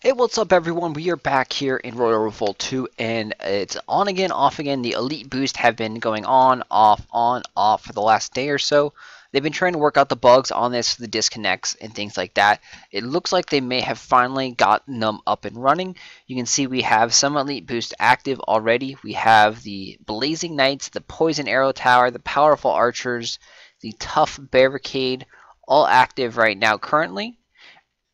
Hey, what's up everyone? We are back here in Royal Revolt 2 and it's on again, off again. The elite boost have been going on, off for the last day or so. They've been trying to work out the bugs on this, the disconnects and things like that. It looks like they may have finally gotten them up and running. You can see we have some elite boost active already. We have the Blazing Knights, the Poison Arrow Tower, the Powerful Archers, the Tough Barricade, all active right now currently.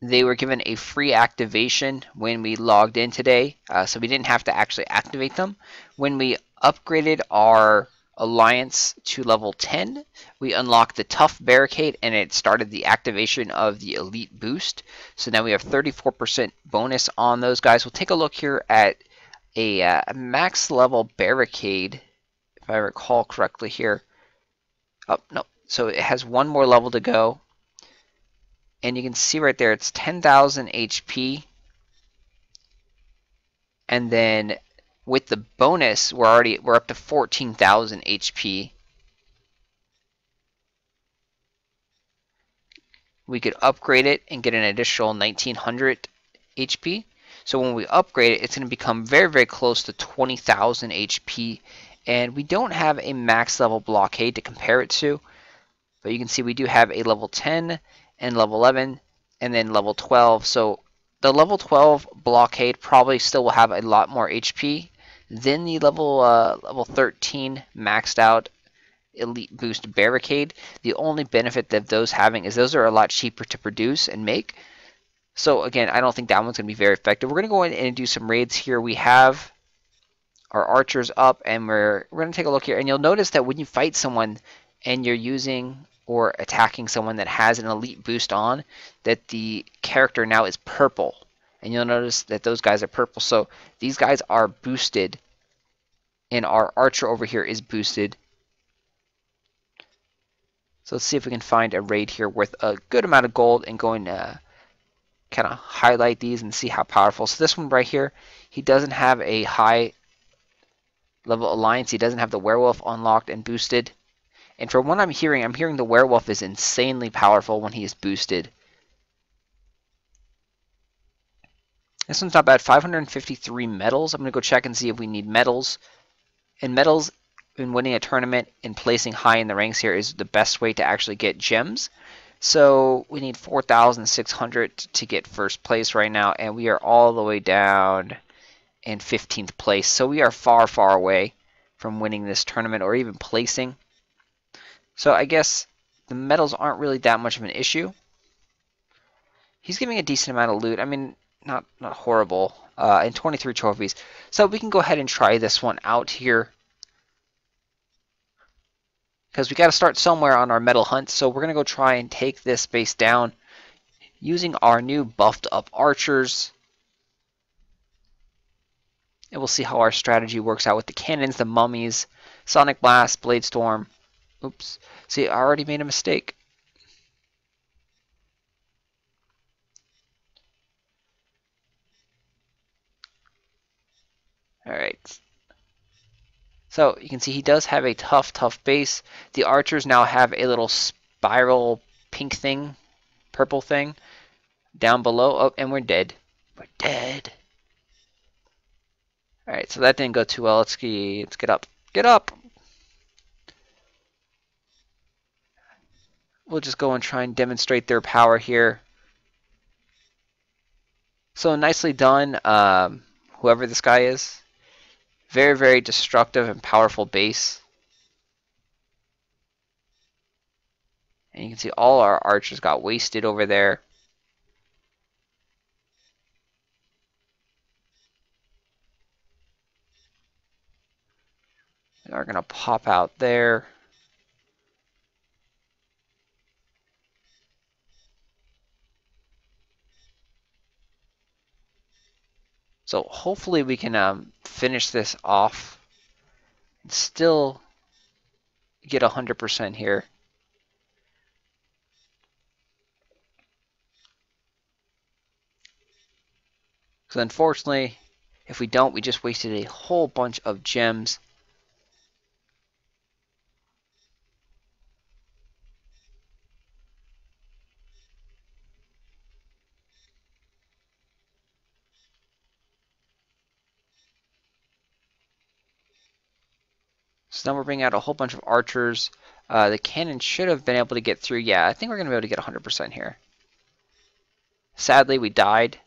They were given a free activation when we logged in today, so we didn't have to actually activate them. When we upgraded our alliance to level 10, we unlocked the Tough Barricade and it started the activation of the elite boost. So now we have 34% bonus on those guys. We'll take a look here at a max level Barricade, if I recall correctly here. Oh, no. So it has one more level to go. And you can see right there it's 10,000 HP, and then with the bonus we're up to 14,000 HP. We could upgrade it and get an additional 1900 HP. So when we upgrade it, it's going to become very close to 20,000 HP, and we don't have a max level blockade to compare it to, but you can see we do have a level 10 and level 11 and then level 12. So the level 12 blockade probably still will have a lot more HP than the level 13 maxed out elite boost barricade. The only benefit that those having is those are a lot cheaper to produce and make. So again, I don't think that one's going to be very effective. We're going to go in and do some raids here. We have our archers up, and we're going to take a look here. And you'll notice that when you fight someone and you're using or attacking someone that has an elite boost on, that the character now is purple. And you'll notice that those guys are purple. So these guys are boosted, and our archer over here is boosted. So let's see if we can find a raid here worth a good amount of gold and go and kind of highlight these and see how powerful. So this one right here, he doesn't have a high level alliance. He doesn't have the werewolf unlocked and boosted. And from what I'm hearing the werewolf is insanely powerful when he is boosted. This one's not bad. 553 medals. I'm going to go check and see if we need medals. And medals in winning a tournament and placing high in the ranks here is the best way to actually get gems. So we need 4,600 to get first place right now, and we are all the way down in 15th place. So we are far away from winning this tournament or even placing. So I guess the medals aren't really that much of an issue. He's giving a decent amount of loot. I mean, not horrible. And 23 trophies. So we can go ahead and try this one out here, because we got to start somewhere on our medal hunt. So we're going to go try and take this base down using our new buffed up archers. And we'll see how our strategy works out with the cannons, the mummies, Sonic Blast, Blade Storm. Oops. See, I already made a mistake. Alright. So you can see he does have a tough base. The archers now have a little spiral pink thing, purple thing down below. Oh, and we're dead. We're dead. Alright, so that didn't go too well. Let's get up. Get up! We'll just go and try and demonstrate their power here. So nicely done, whoever this guy is. Very destructive and powerful base. And you can see all our archers got wasted over there. They are going to pop out there. So hopefully we can finish this off and still get 100% here. So unfortunately, if we don't, we just wasted a whole bunch of gems. So now we're bringing out a whole bunch of archers. The cannon should have been able to get through. Yeah, I think we're going to be able to get 100% here. Sadly, we died.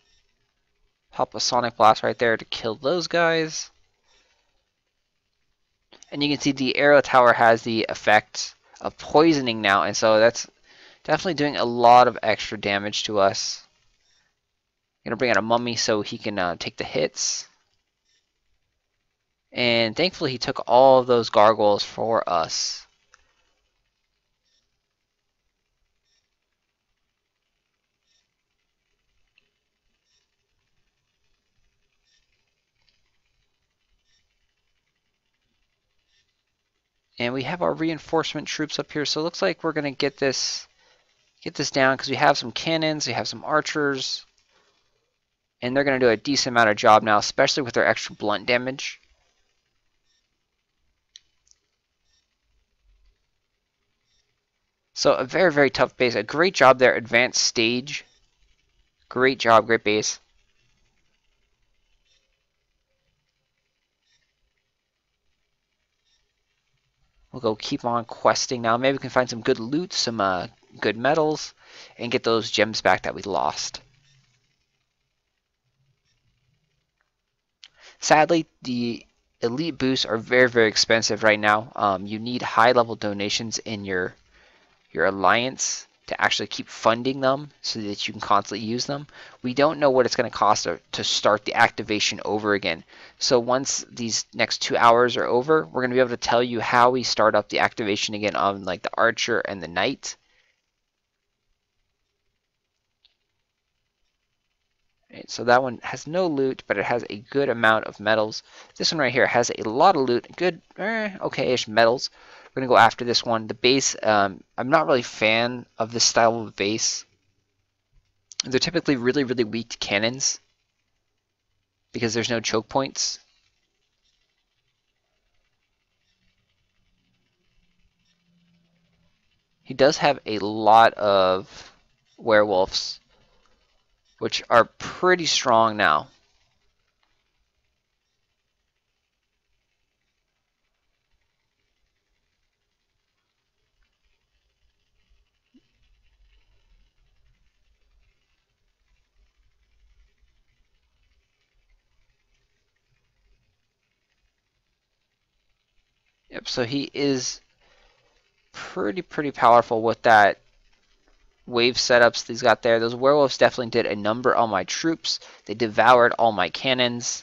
Pop a sonic blast right there to kill those guys. And you can see the arrow tower has the effect of poisoning now, and so that's definitely doing a lot of extra damage to us. I'm gonna bring out a mummy so he can take the hits. And thankfully he took all of those gargoyles for us. And we have our reinforcement troops up here, so it looks like we're gonna get this down because we have some cannons, we have some archers, and they're gonna do a decent amount of job now, especially with their extra blunt damage. So a very, very tough base. A great job there, advanced stage. Great job, great base. We'll go keep on questing now. Maybe we can find some good loot, some good metals, and get those gems back that we lost. Sadly, the elite boosts are very, very expensive right now. You need high-level donations in your alliance to actually keep funding them so that you can constantly use them. We don't know what it's going to cost to start the activation over again. So once these next 2 hours are over, we're going to be able to tell you how we start up the activation again on like the archer and the knight. Right, so that one has no loot, but it has a good amount of metals. This one right here has a lot of loot, good, okay-ish metals. We're going to go after this one. The base, I'm not really a fan of this style of base. They're typically really, really weak to cannons because there's no choke points. He does have a lot of werewolves, which are pretty strong now. Yep, so he is pretty powerful with that wave setups he's got there. Those werewolves definitely did a number on my troops. They devoured all my cannons.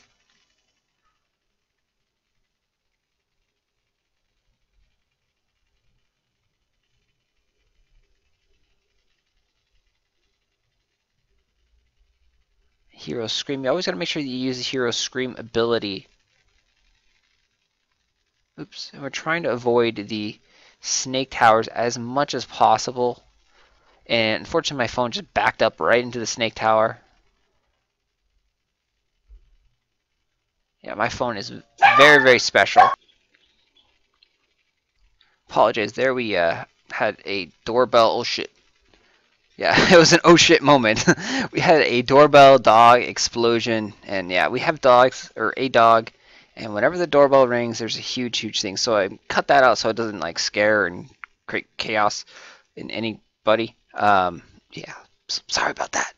Hero Scream. You always got to make sure that you use the Hero Scream ability. Oops. And we're trying to avoid the snake towers as much as possible. And unfortunately, my phone just backed up right into the snake tower. Yeah, my phone is very, very special. Apologize. There we had a doorbell. Oh shit. Yeah, it was an oh shit moment. We had a doorbell dog explosion, and yeah, we have dogs, or a dog, and whenever the doorbell rings, there's a huge thing. So I cut that out so it doesn't like scare and create chaos in anybody. Yeah, sorry about that.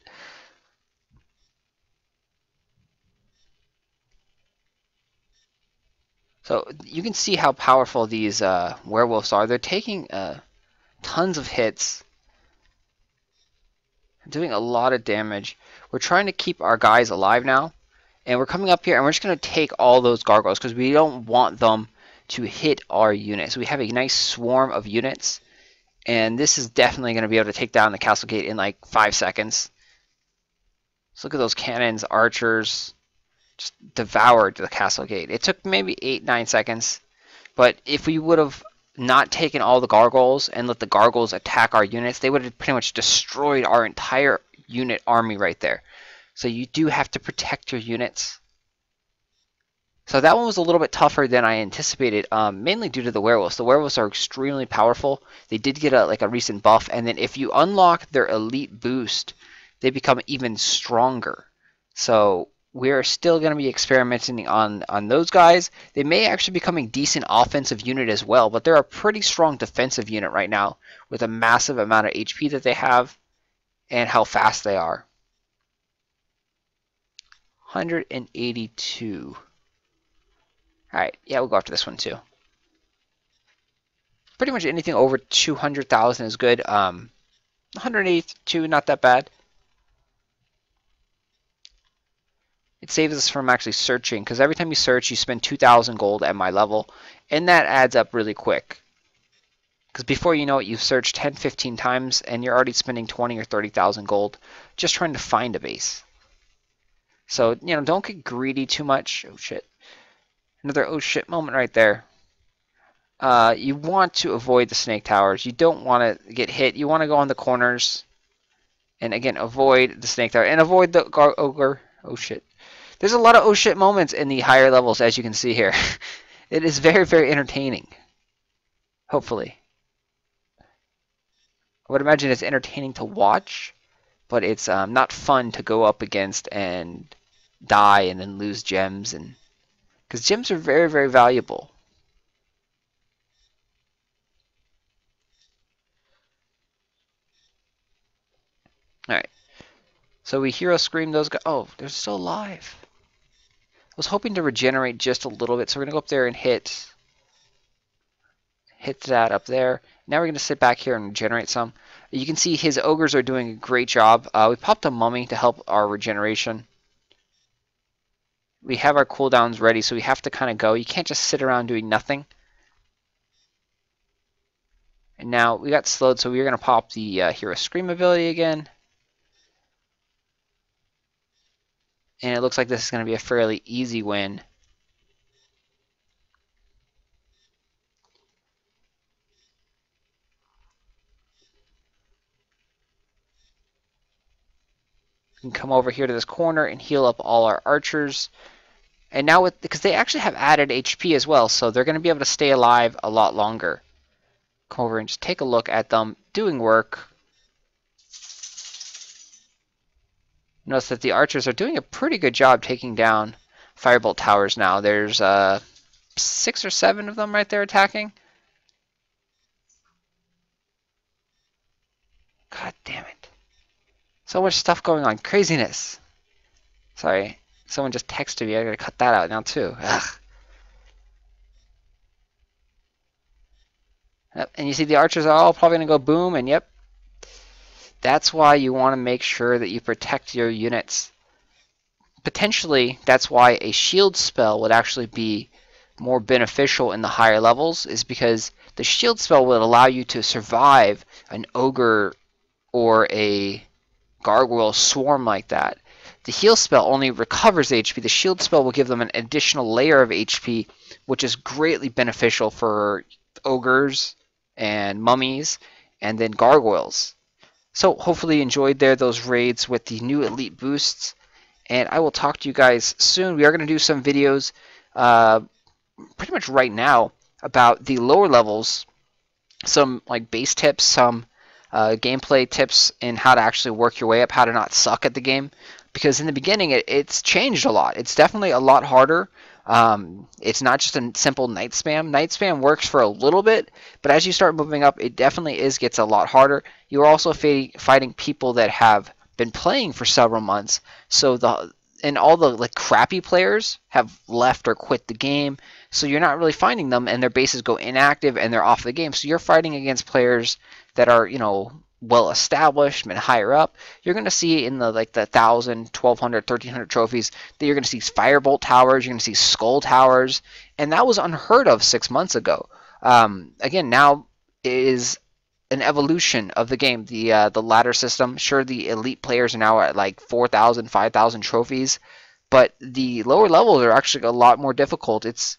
So you can see how powerful these werewolves are. They're taking tons of hits, doing a lot of damage. We're trying to keep our guys alive now, and we're coming up here and we're just going to take all those gargoyles because we don't want them to hit our units. We have a nice swarm of units, and this is definitely going to be able to take down the castle gate in like 5 seconds. So look at those cannons, archers, just devoured the castle gate. It took maybe 8-9 seconds, but if we would have not taken all the gargoyles and let the gargoyles attack our units, they would have pretty much destroyed our entire unit army right there. So you do have to protect your units. So that one was a little bit tougher than I anticipated, mainly due to the werewolves. The werewolves are extremely powerful. They did get a recent buff, and then if you unlock their elite boost, they become even stronger. So we're still going to be experimenting on those guys. They may actually become a decent offensive unit as well, but they're a pretty strong defensive unit right now with a massive amount of HP that they have and how fast they are. 182. Alright, yeah, we'll go after this one too. Pretty much anything over 200,000 is good. 182, not that bad. It saves us from actually searching, because every time you search, you spend 2,000 gold at my level, and that adds up really quick. Because before you know it, you've searched 10, 15 times, and you're already spending 20 or 30,000 gold just trying to find a base. So, you know, don't get greedy too much. Oh, shit. Another oh, shit moment right there. You want to avoid the snake towers. You don't want to get hit. You want to go on the corners. And again, avoid the snake tower. And avoid the ogre. Oh, shit. There's a lot of oh, shit moments in the higher levels, as you can see here. It is very, very entertaining. Hopefully. I would imagine it's entertaining to watch, but it's not fun to go up against and die and then lose gems, and because gems are very, very valuable. Alright, so we hero scream those guys. Oh, they're still alive. I was hoping to regenerate just a little bit, so we're gonna go up there and hit that up there. Now we're gonna sit back here and regenerate some. You can see his ogres are doing a great job. We popped a mummy to help our regeneration. We have our cooldowns ready, so we have to kind of go. You can't just sit around doing nothing. And now we got slowed, so we're going to pop the Hero Scream ability again. And it looks like this is going to be a fairly easy win. We can come over here to this corner and heal up all our archers. And now, because they actually have added HP as well, so they're going to be able to stay alive a lot longer. Come over and just take a look at them doing work. Notice that the archers are doing a pretty good job taking down firebolt towers now. There's 6 or 7 of them right there attacking. God damn it. So much stuff going on. Craziness. Sorry. Someone just texted me. I gotta cut that out now too. Ugh. Yep. And you see the archers are all probably gonna go boom, and yep. That's why you want to make sure that you protect your units. Potentially, that's why a shield spell would actually be more beneficial in the higher levels, is because the shield spell would allow you to survive an ogre or a gargoyle swarm like that. The heal spell only recovers HP. The shield spell will give them an additional layer of HP, which is greatly beneficial for ogres and mummies and then gargoyles. So hopefully you enjoyed those raids with the new elite boosts, and I will talk to you guys soon. We are going to do some videos pretty much right now about the lower levels, some like base tips, some gameplay tips in how to actually work your way up, how to not suck at the game, because in the beginning it's changed a lot. It's definitely a lot harder. It's not just a simple night spam. Night spam works for a little bit, but as you start moving up, it definitely gets a lot harder. You're also fighting people that have been playing for several months, so all the like crappy players have left or quit the game, so you're not really finding them, and their bases go inactive and they're off the game. So you're fighting against players that are, you know, well established and higher up. You're going to see in the 1,000, 1,200, 1,300 trophies that you're going to see firebolt towers, you're going to see skull towers, and that was unheard of 6 months ago. Again, now is an evolution of the game, the ladder system. Sure, the elite players are now at like 4,000, 5,000 trophies, but the lower levels are actually a lot more difficult. It's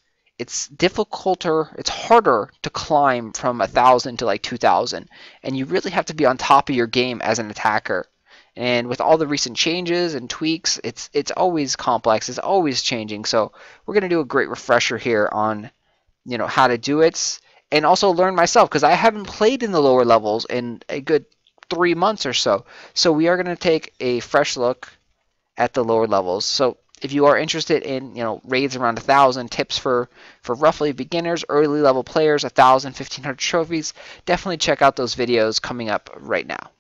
harder to climb from 1,000 to like 2,000, and you really have to be on top of your game as an attacker. And with all the recent changes and tweaks, it's always complex, it's always changing. So we're gonna do a great refresher here on, you know, how to do it, and also learn myself, because I haven't played in the lower levels in a good 3 months or so. So we are gonna take a fresh look at the lower levels. So if you are interested in, raids around 1,000, tips for roughly beginners, early level players, 1,000, 1,500 trophies, definitely check out those videos coming up right now.